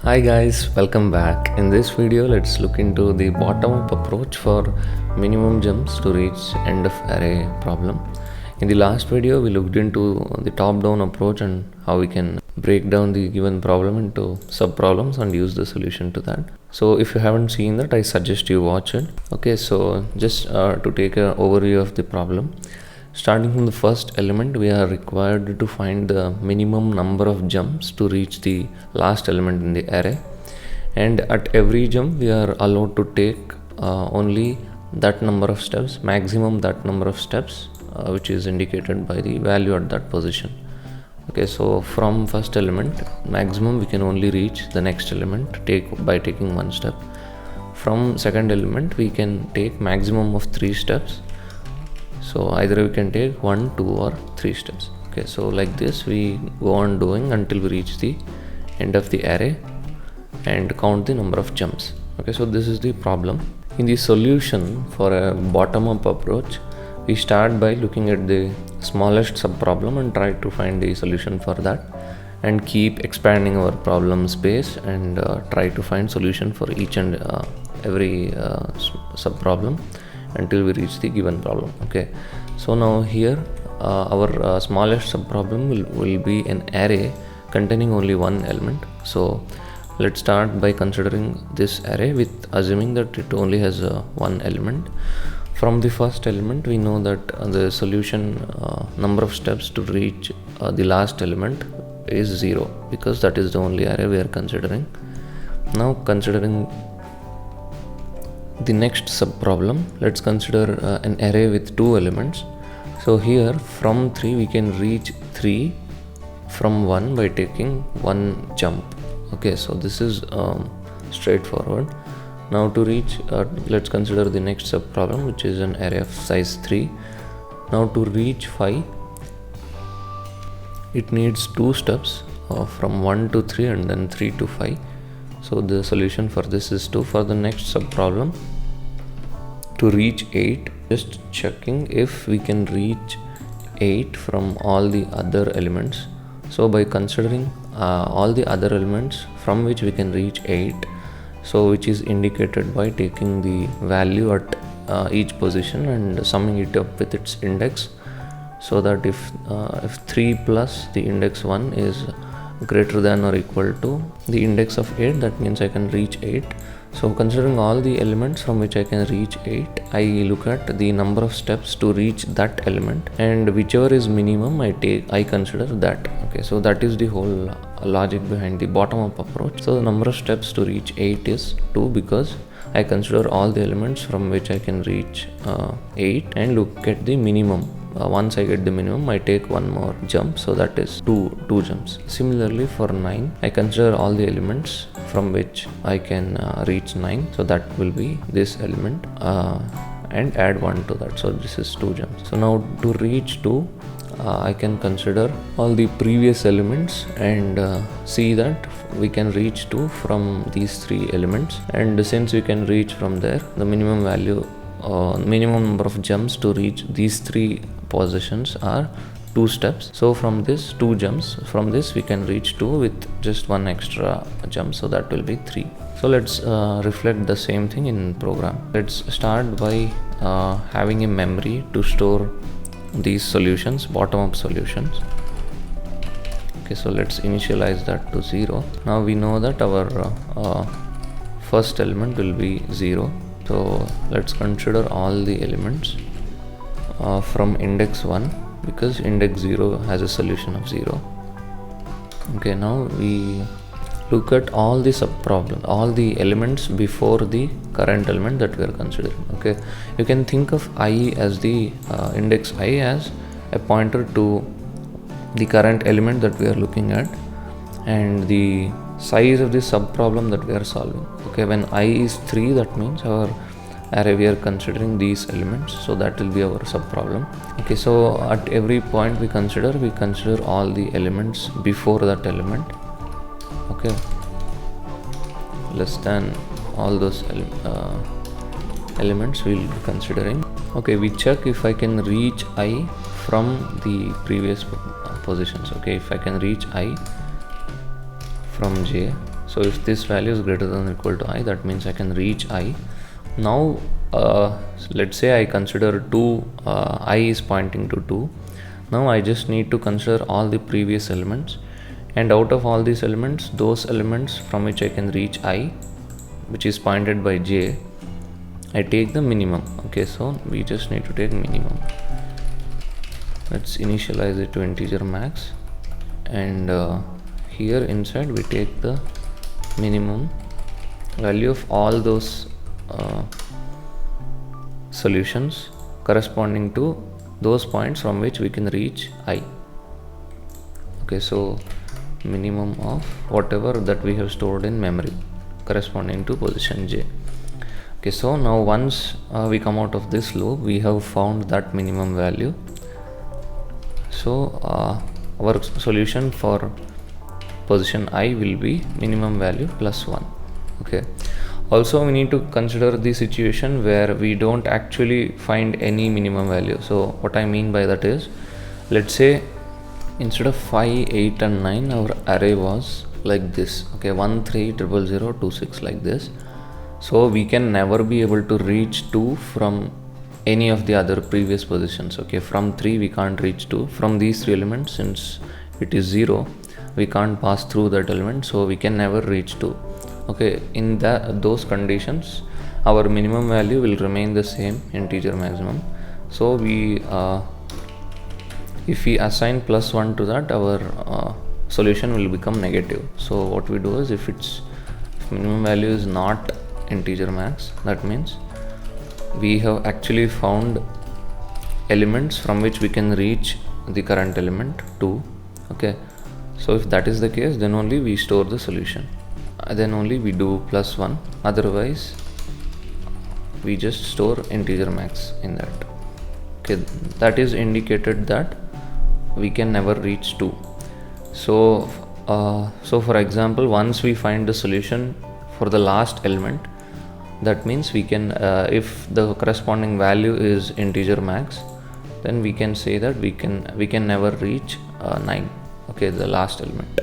Hi guys, welcome back. In this video, let's look into the bottom-up approach for minimum jumps to reach end of array problem. In the last video, we looked into the top-down approach and how we can break down the given problem into sub-problems and use the solution to that. So if you haven't seen that, I suggest you watch it. Okay, so just to take an overview of the problem. Starting from the first element, we are required to find the minimum number of jumps to reach the last element in the array, and at every jump we are allowed to take only that number of steps, maximum that number of steps, which is indicated by the value at that position. Okay, so from first element, maximum we can only reach the next element by taking one step. From second element, we can take maximum of 3 steps. So either we can take 1, 2 or 3 steps. Okay, so like this we go on doing until we reach the end of the array and count the number of jumps. Okay, so this is the problem. In the solution for a bottom-up approach, we start by looking at the smallest sub-problem and try to find the solution for that, and keep expanding our problem space and try to find solution for each and every sub-problem until we reach the given problem. Okay, so now here our smallest subproblem will be an array containing only one element. So let's start by considering this array with assuming that it only has one element. From the first element, we know that the solution number of steps to reach the last element is 0, because that is the only array we are considering. Now considering the next subproblem, let's consider an array with 2 elements. So here from 3 we can reach 3 from 1 by taking one jump. Okay, so this is straightforward. Now to reach, let's consider the next subproblem, which is an array of size 3. Now to reach 5, it needs 2 steps from 1 to 3 and then 3 to 5. So the solution for this is 2. For the next subproblem, to reach 8, just checking if we can reach 8 from all the other elements. So by considering all the other elements from which we can reach 8, so which is indicated by taking the value at each position and summing it up with its index, so that if 3 plus the index 1 is greater than or equal to the index of 8, that means I can reach 8. So considering all the elements from which I can reach 8, I look at the number of steps to reach that element, and whichever is minimum I consider that. Okay, so that is the whole logic behind the bottom-up approach. So the number of steps to reach 8 is 2, because I consider all the elements from which I can reach 8 and look at the minimum. Once I get the minimum, I take one more jump, so that is two jumps. Similarly for 9, I consider all the elements from which I can reach 9, so that will be this element, and add 1 to that, so this is 2 jumps. So now to reach 2, I can consider all the previous elements and see that we can reach 2 from these 3 elements, and since we can reach from there, the minimum value minimum number of jumps to reach these 3 positions are 2 steps. So from this 2 jumps, from this we can reach 2 with just one extra jump, so that will be 3. So let's reflect the same thing in program. Let's start by having a memory to store these solutions, bottom-up solutions. Okay, so let's initialize that to 0. Now we know that our first element will be 0. So let's consider all the elements from index 1, because index 0 has a solution of 0. Okay, now we look at all the subproblem, all the elements before the current element that we are considering. Okay, you can think of I as the index I as a pointer to the current element that we are looking at, and the size of the subproblem that we are solving. Okay, when I is 3, that means our array we are considering these elements, so that will be our subproblem. Okay, so at every point we consider all the elements before that element. Okay, less than all those elements we'll be considering. Okay, we check if I can reach I from the previous positions. Okay, if I can reach I from J, So if this value is greater than or equal to I, that means I can reach I. Now let's say I consider 2, I is pointing to 2. Now I just need to consider all the previous elements, and out of all these elements, those elements from which I can reach I, which is pointed by J, I take the minimum. Okay, so we just need to take minimum. Let's initialize it to integer max, and here inside we take the minimum value of all those solutions corresponding to those points from which we can reach I. Okay, so minimum of whatever that we have stored in memory corresponding to position J. Okay, so now once we come out of this loop, we have found that minimum value. So our solution for position I will be minimum value plus 1. Okay, also we need to consider the situation where we don't actually find any minimum value. So what I mean by that is, let's say instead of 5, 8 and 9, our array was like this. Okay, 1, 3, 0, 0, 2, 6, like this. So we can never be able to reach 2 from any of the other previous positions. Okay, from 3 we can't reach 2. From these 3 elements, since it is 0, we can't pass through that element, so we can never reach 2. Okay, in those conditions, our minimum value will remain the same, integer maximum. So we if we assign plus 1 to that, our solution will become negative. So what we do is, if minimum value is not integer max, that means we have actually found elements from which we can reach the current element 2. Okay, so if that is the case, then only we store the solution, then only we do plus 1. Otherwise we just store integer max in that. Okay, that is indicated that we can never reach 2. So for example, once we find the solution for the last element, that means we can if the corresponding value is integer max, then we can say that we can never reach 9. Okay, the last element.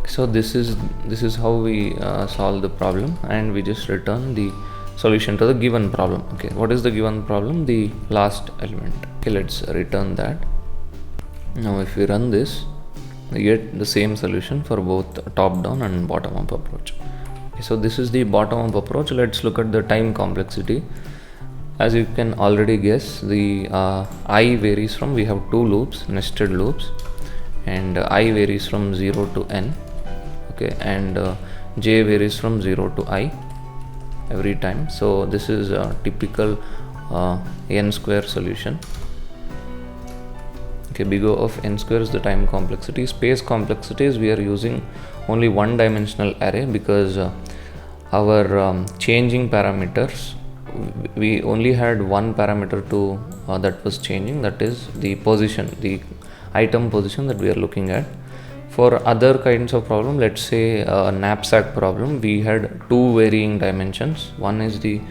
So this is how we solve the problem, and we just return the solution to the given problem. Okay, what is the given problem? The last element. Okay, let's return that. Now if we run this, we get the same solution for both top down and bottom up approach. Okay, so this is the bottom up approach. Let's look at the time complexity. As you can already guess, the I varies from, we have 2 loops, nested loops, and I varies from 0 to n. Okay, and J varies from 0 to I every time. So this is a typical n square solution. Okay, big O of n square is the time complexity. Space complexity is, we are using only one dimensional array, because our changing parameters, we only had one parameter to that was changing, that is the position, the item position that we are looking at. For other kinds of problem, let's say a knapsack problem, we had 2 varying dimensions. One is the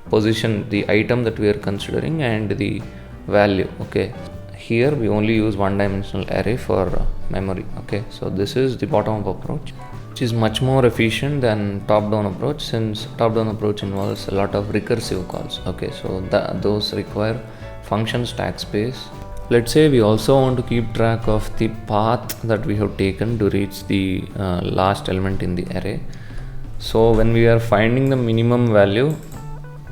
position, the item that we are considering, and the value. Okay, here we only use one dimensional array for memory. Okay, so this is the bottom up approach, which is much more efficient than top down approach, since top down approach involves a lot of recursive calls. Okay, so those require function stack space. Let's say we also want to keep track of the path that we have taken to reach the last element in the array. So when we are finding the minimum value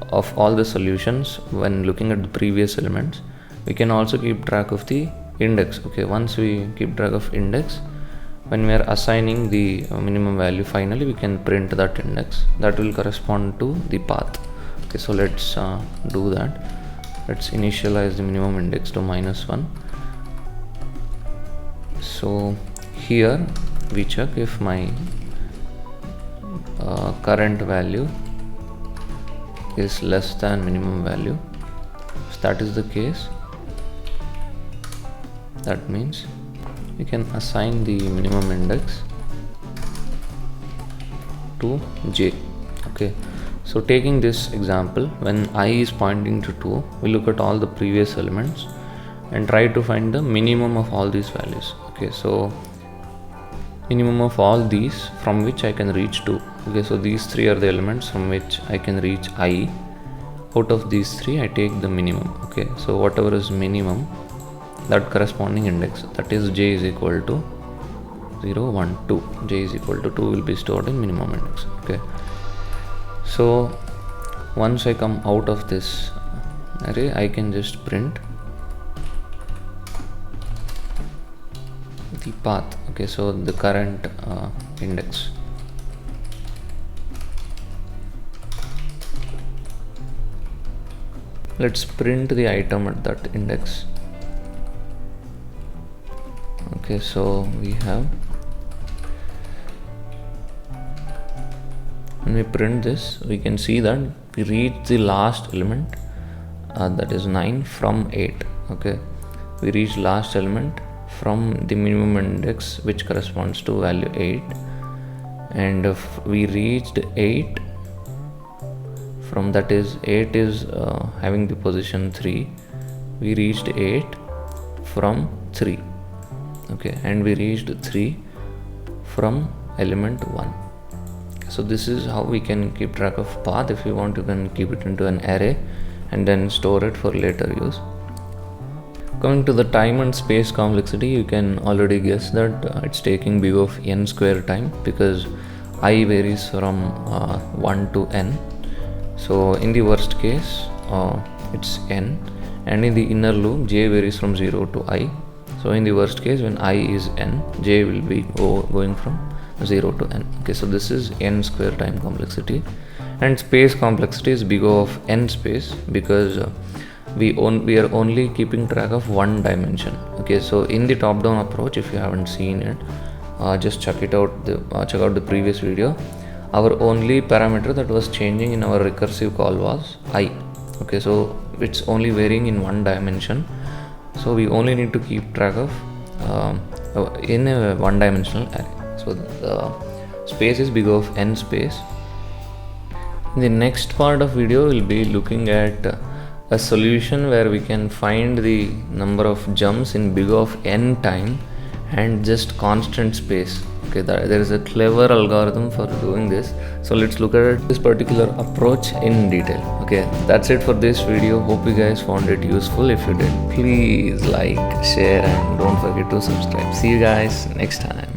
of all the solutions when looking at the previous elements, we can also keep track of the index. Okay, once we keep track of index, when we are assigning the minimum value, finally we can print that index that will correspond to the path. Okay, so let's do that. Let's initialize the minimum index to -1. So here we check if my current value is less than minimum value. If that is the case, that means we can assign the minimum index to J. Okay, so taking this example, when I is pointing to 2, we look at all the previous elements and try to find the minimum of all these values. Okay, so minimum of all these from which I can reach 2. Okay, so these 3 are the elements from which I can reach I. Out of these 3 I take the minimum. Okay, so whatever is minimum, that corresponding index, that is j is equal to 0, 1, 2. J is equal to 2 will be stored in minimum index. Okay, so once I come out of this array, I can just print the path. Okay, so the current index. Let's print the item at that index. Okay, so we have, when we print this, we can see that we reach the last element, that is 9 from 8. Okay, we reach last element from the minimum index, which corresponds to value 8, and if we reached 8 from, that is 8 is having the position 3, we reached 8 from 3. Okay, and we reached 3 from element 1. So this is how we can keep track of path. If you want, you can keep it into an array and then store it for later use. Coming to the time and space complexity, you can already guess that it's taking big of n square time, because I varies from 1 to n. So in the worst case, it's n, and in the inner loop, j varies from 0 to I. So in the worst case, when I is n, j will be going from 0 to n. Okay, so this is n square time complexity, and space complexity is big O of n space, because we are only keeping track of one dimension. Okay, so in the top down approach, if you haven't seen it, just check out the previous video. Our only parameter that was changing in our recursive call was I. Okay, so it's only varying in one dimension, so we only need to keep track of in a one dimensional array. So the space is big O of n space. In the next part of video, we'll be looking at a solution where we can find the number of jumps in big O of n time and just constant space. Okay, there is a clever algorithm for doing this. So let's look at this particular approach in detail. Okay, that's it for this video. Hope you guys found it useful. If you did, please like, share, and don't forget to subscribe. See you guys next time.